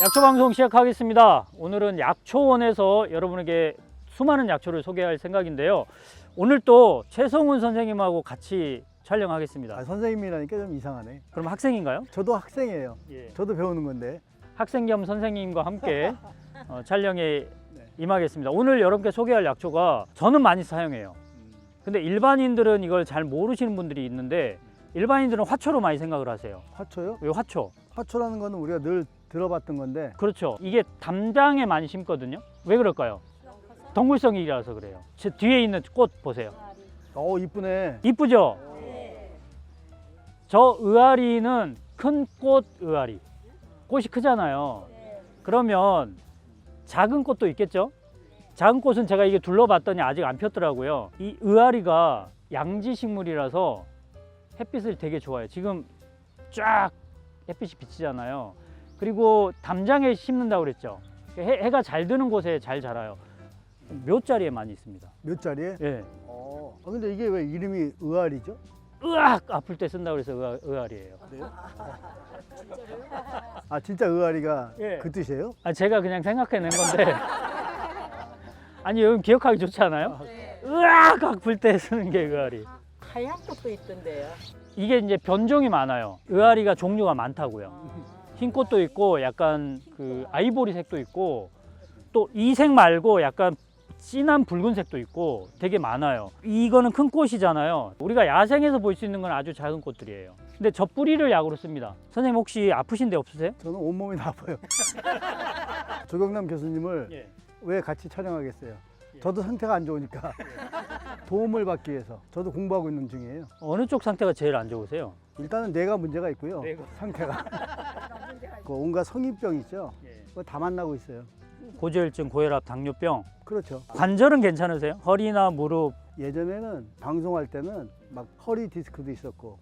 약초 방송 시작하겠습니다. 오늘은 약초원에서 여러분에게 수많은 약초를 소개할 생각인데요. 오늘 또 최성훈 선생님하고 같이 촬영하겠습니다. 선생님이라니까 좀 이상하네. 그럼 학생인가요? 저도 학생이에요. 예. 저도 배우는 건데. 학생 겸 선생님과 함께 촬영에 임하겠습니다. 오늘 여러분께 소개할 약초가 저는 많이 사용해요. 근데 일반인들은 이걸 잘 모르시는 분들이 있는데 일반인들은 화초로 많이 생각을 하세요. 화초요? 이 화초. 화초라는 거는 우리가 늘 들어봤던 건데. 그렇죠. 이게 담장에 많이 심거든요. 왜 그럴까요? 동물성이라서 그래요. 제 뒤에 있는 꽃 보세요. 이쁘네. 이쁘죠? 저 의아리는 큰 꽃 의아리. 꽃이 크잖아요. 그러면 작은 꽃도 있겠죠? 작은 꽃은 제가 이게 둘러봤더니 아직 안 폈더라고요. 이 의아리가 양지식물이라서 햇빛을 되게 좋아해요. 지금 쫙 햇빛이 비치잖아요. 그리고 담장에 심는다고 그랬죠. 해가 잘 드는 곳에 잘 자라요. 몇 자리에 많이 있습니다. 몇 자리에? 예. 근데 이게 왜 이름이 의아리죠? 으악! 아플 때 쓴다고 그래서 의아리예요. 아, 진짜 의아리가 예. 그 뜻이에요? 아, 제가 그냥 생각해낸 건데. 아니, 여러분 기억하기 좋지 않아요? 으악! 아플 때 쓰는 게 의아리. 하얀 꽃도 있던데요. 이게 이제 변종이 많아요. 의아리가 종류가 많다고요. 흰 꽃도 있고 약간 그 아이보리색도 있고 또 이 색 말고 약간 진한 붉은색도 있고 되게 많아요. 이거는 큰 꽃이잖아요. 우리가 야생에서 볼 수 있는 건 아주 작은 꽃들이에요. 근데 저 뿌리를 약으로 씁니다. 선생님 혹시 아프신 데 없으세요? 저는 온몸이 다 아파요. 조경남 교수님을 예. 왜 같이 촬영하겠어요? 저도 상태가 안 좋으니까 도움을 받기 위해서. 저도 공부하고 있는 중이에요. 어느 쪽 상태가 제일 안 좋으세요? 일단은 뇌가 문제가 있고요. 뇌가. 상태가. 그 온갖 성인병 있죠? 그거 다 만나고 있어요. 고지혈증, 고혈압, 당뇨병. 그렇죠. 관절은 괜찮으세요? 허리나 무릎. 예전에는 방송할 때는 막 허리 디스크도 있었고,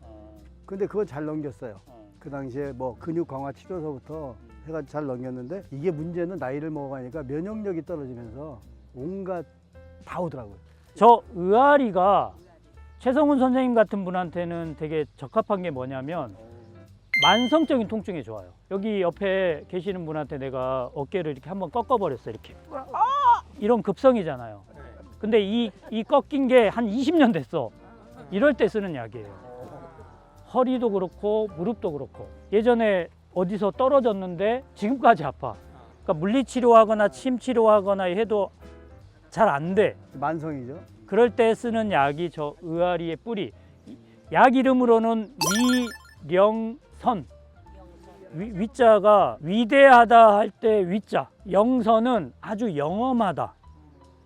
근데 그건 잘 넘겼어요. 그 당시에 뭐 근육 강화 치료서부터 해가지고 잘 넘겼는데, 이게 문제는 나이를 먹어가니까 면역력이 떨어지면서 온갖 다 오더라고요. 저 의아리가 최성훈 선생님 같은 분한테는 되게 적합한 게 뭐냐면 만성적인 통증에 좋아요. 여기 옆에 계시는 분한테 내가 어깨를 이렇게 한번 꺾어버렸어. 이렇게 이런 급성이잖아요. 근데 이 꺾인 게 한 20년 됐어. 이럴 때 쓰는 약이에요. 허리도 그렇고 무릎도 그렇고. 예전에 어디서 떨어졌는데 지금까지 아파. 그러니까 물리치료하거나 침치료하거나 해도 잘 안 돼. 만성이죠. 그럴 때 쓰는 약이 저 의아리의 뿌리. 약 이름으로는 위령선. 위자가 위대하다 할 때 위자. 영선은 아주 영험하다.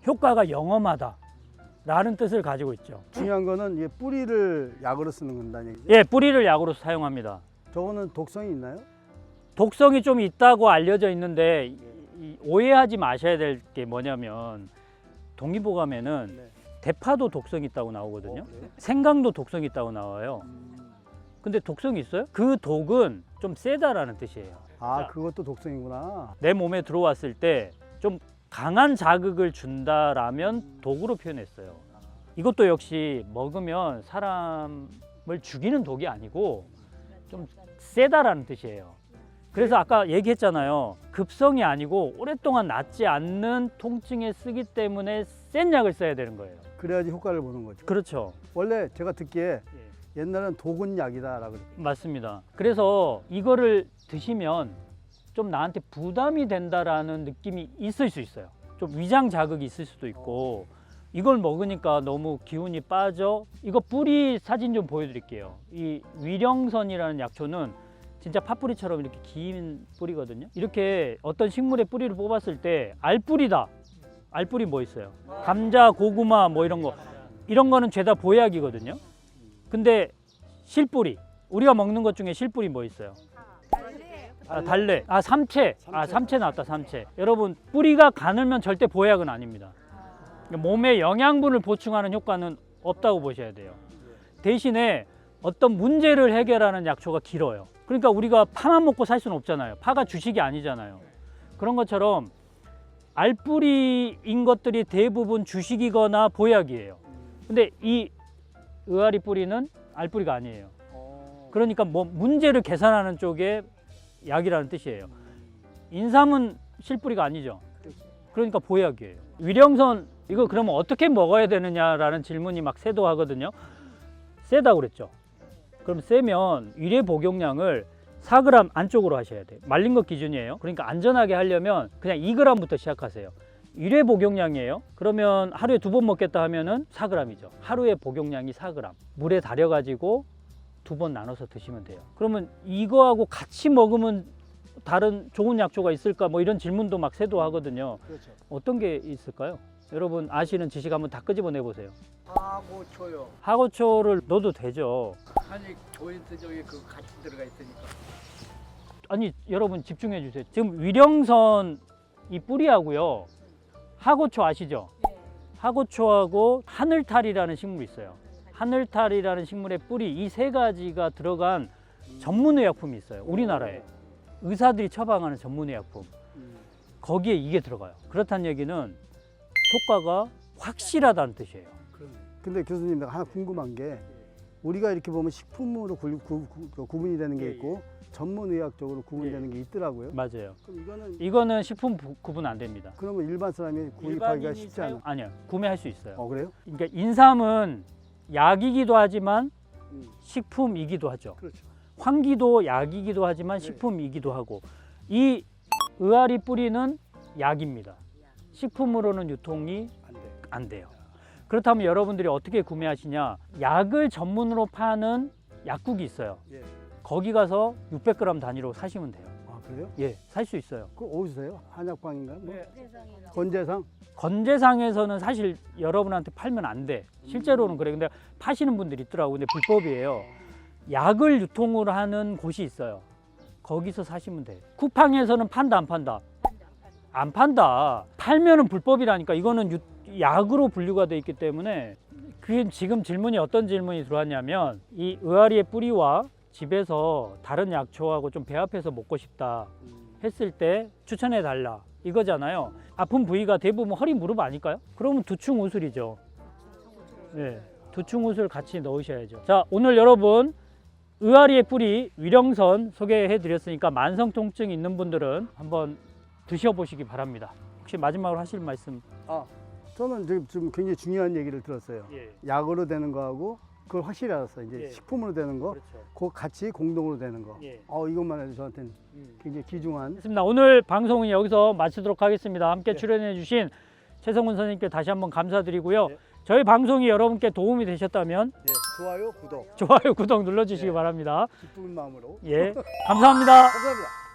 효과가 영험하다. 라는 뜻을 가지고 있죠. 중요한 거는 이 뿌리를 약으로 쓰는 건다는 얘기죠. 예, 뿌리를 약으로 사용합니다. 저거는 독성이 있나요? 독성이 좀 있다고 알려져 있는데 오해하지 마셔야 될 게 뭐냐면 동의보감에는 대파도 독성이 있다고 나오거든요. 그래요? 생강도 독성이 있다고 나와요. 근데 독성이 있어요? 그 독은 좀 세다라는 뜻이에요. 아, 자. 그것도 독성이구나. 내 몸에 들어왔을 때 좀 강한 자극을 준다라면 독으로 표현했어요. 이것도 역시 먹으면 사람을 죽이는 독이 아니고 좀 세다라는 뜻이에요. 그래서 아까 얘기했잖아요. 급성이 아니고 오랫동안 낫지 않는 통증에 쓰기 때문에 센 약을 써야 되는 거예요. 그래야지 효과를 보는 거죠. 그렇죠. 원래 제가 듣기에 옛날엔 독은 약이다라고 그랬어요. 맞습니다. 그래서 이거를 드시면 좀 나한테 부담이 된다라는 느낌이 있을 수 있어요. 좀 위장 자극이 있을 수도 있고 이걸 먹으니까 너무 기운이 빠져. 이거 뿌리 사진 좀 보여드릴게요. 이 위령선이라는 약초는 진짜 팥뿌리처럼 이렇게 긴 뿌리거든요. 이렇게 어떤 식물의 뿌리를 뽑았을 때 알뿌리다. 알뿌리 뭐 있어요? 감자, 고구마 뭐 이런 거. 이런 거는 죄다 보약이거든요. 근데 실뿌리, 우리가 먹는 것 중에 실뿌리 뭐 있어요? 아, 달래. 아, 삼채. 아, 삼채 나왔다, 삼채. 여러분, 뿌리가 가늘면 절대 보약은 아닙니다. 몸에 영양분을 보충하는 효과는 없다고 보셔야 돼요. 대신에 어떤 문제를 해결하는 약초가 길어요. 그러니까 우리가 파만 먹고 살 수는 없잖아요. 파가 주식이 아니잖아요. 그런 것처럼 알뿌리인 것들이 대부분 주식이거나 보약이에요. 근데 이 의아리 뿌리는 알뿌리가 아니에요. 그러니까 뭐 문제를 개선하는 쪽에 약이라는 뜻이에요. 인삼은 실뿌리가 아니죠. 그러니까 보약이에요. 위령선 이거 그러면 어떻게 먹어야 되느냐라는 질문이 막 세도하거든요. 세다고 그랬죠. 그럼 세면 일회 복용량을 4g 안쪽으로 하셔야 돼요. 말린 것 기준이에요. 그러니까 안전하게 하려면 그냥 2g부터 시작하세요. 일회 복용량이에요. 그러면 하루에 2번 먹겠다 하면은 4g이죠. 하루에 복용량이 4g. 물에 달여가지고 2번 나눠서 드시면 돼요. 그러면 이거하고 같이 먹으면 다른 좋은 약초가 있을까? 뭐 이런 질문도 막 세도하거든요. 그렇죠. 어떤 게 있을까요? 여러분 아시는 지식 한번 다 끄집어내 보세요. 하고초요. 하고초를 넣어도 되죠. 한익 조인트 저기 그 같이 들어가 있으니까. 아니 여러분 집중해 주세요. 지금 위령선 이 뿌리하고요. 하고초 아시죠? 하고초하고 하늘탈이라는 식물이 있어요. 하늘탈이라는 식물의 뿌리 이 세 가지가 들어간 전문의약품이 있어요. 우리나라에 의사들이 처방하는 전문의약품. 거기에 이게 들어가요. 그렇다는 얘기는 효과가 확실하다는 뜻이에요. 근데 교수님 내가 하나 궁금한 게 우리가 이렇게 보면 식품으로 구분이 되는 게 있고 전문의학적으로 구분되는 게 있더라고요. 맞아요. 그럼 이거는 식품 구분 안 됩니다. 그러면 일반 사람이 구입하기가 쉽지 않아요. 아니요. 구매할 수 있어요. 그래요? 그러니까 인삼은 약이기도 하지만 음. 식품이기도 하죠. 그렇죠. 황기도 약이기도 하지만 네. 식품이기도 하고 이 의아리 뿌리는 약입니다. 식품으로는 유통이 안 돼. 안 돼요. 그렇다면 여러분들이 어떻게 구매하시냐? 약을 전문으로 파는 약국이 있어요. 예. 거기 가서 600g 단위로 사시면 돼요. 아 그래요? 예, 살 수 있어요. 그 어디서 사요? 한약방인가? 뭐? 네. 건재상? 건재상에서는 사실 여러분한테 팔면 안 돼. 실제로는 그래. 근데 파시는 분들이 있더라고. 근데 불법이에요. 약을 유통을 하는 곳이 있어요. 거기서 사시면 돼요. 쿠팡에서는 판다 안 판다? 안 판다. 팔면은 불법이라니까. 이거는 약으로 분류가 돼 있기 때문에 그게 지금 질문이 어떤 질문이 들어왔냐면 이 의아리의 뿌리와 집에서 다른 약초하고 좀 배합해서 먹고 싶다 했을 때 추천해 달라 이거잖아요. 아픈 부위가 대부분 허리 무릎 아닐까요? 그러면 두충 우슬이죠. 네, 두충 우슬 같이 넣으셔야죠. 자, 오늘 여러분 의아리의 뿌리 위령선 소개해 드렸으니까 만성 통증 있는 분들은 한번 드셔보시기 바랍니다. 혹시 마지막으로 하실 말씀? 저는 지금 굉장히 중요한 얘기를 들었어요. 예, 약으로 되는 거하고 그걸 확실히 알았어요. 이제 예. 식품으로 되는 거, 그렇죠. 그 같이 공동으로 되는 거. 예. 이것만 해도 저한테는 굉장히 귀중한. 됐습니다. 오늘 방송은 여기서 마치도록 하겠습니다. 함께 네. 출연해 주신 최성훈 선생님께 다시 한번 감사드리고요. 네. 저희 방송이 여러분께 도움이 되셨다면 예. 좋아요, 구독, 좋아요, 구독 눌러주시기 네. 바랍니다. 기쁜 마음으로. 예, 감사합니다. 감사합니다.